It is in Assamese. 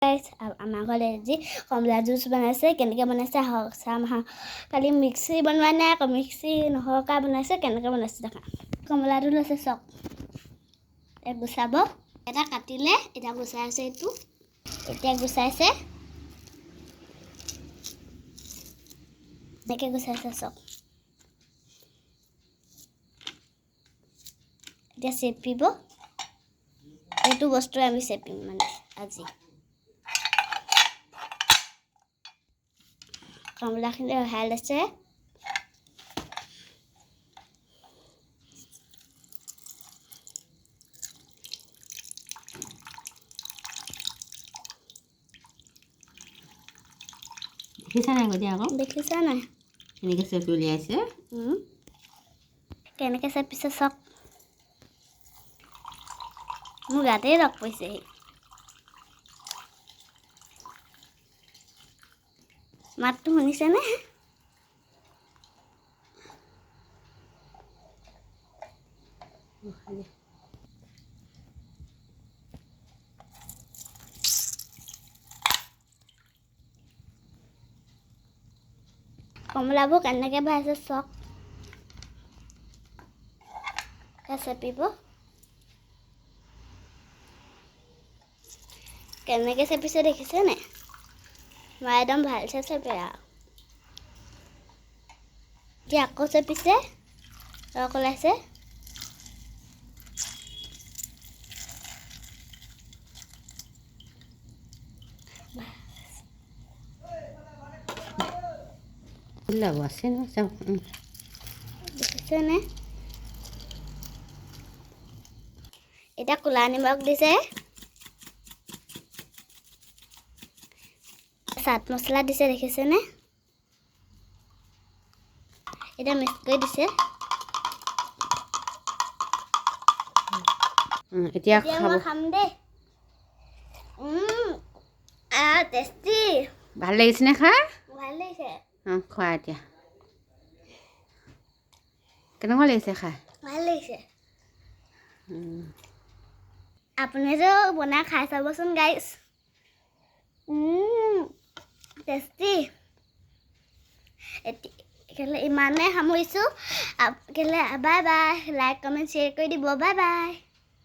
আমাৰ ঘৰত আজি কমলা জুচ বনাইছে কেনেকৈ বনাইছে চাম হা কালি মিক্সি বনোৱা নাই আকৌ মিক্সি নহকা বনাইছে কেনেকৈ বনাইছে দেখা কমলাটো লৈছে চক গুচাব এটা কাটিলে এতিয়া গুচাই আছে এইটো এতিয়া গুচাইছে এনেকৈ গুচাইছে চক এতিয়া চেপিব এইটো বস্তু আমি চেপিম মানে আজি কমলাখিনি উহাই লৈছে দেখিছা নাই গতি আকৌ দেখিছা নাই কেনেকৈ চেপি উলিয়াইছে কেনেকৈ চেপিছে চক মোৰ গাতেই লগ পৰিছেহি মাতটো শুনিছেনে কমলাবোৰ কেনেকৈ ভাজে চক চেপিব কেনেকৈ চেপিছে দেখিছে নে মই একদম ভালছে চেপে আৰু এতিয়া আকৌ চেপিছে ৰস ওলাইছে আছে ন চাওক দেখিছেনে এতিয়া ক'লা নিমখ দিছে চাট মছলা দিছে দেখিছেনে এতিয়া মিক্স কৰি দিছে এতিয়া মই খাম দেই টেষ্টি ভাল লাগিছেনে খাই ভাল লাগিছে খোৱা এতিয়া কেনেকুৱা লাগিছে খাই ভাল লাগিছে আপুনিতো বনাই খাই চাবচোন গাইছ টেষ্টি কেলে ইমানে সামৰিছোঁ কেলে bye bye like comment share কৰি দিব বাই বাই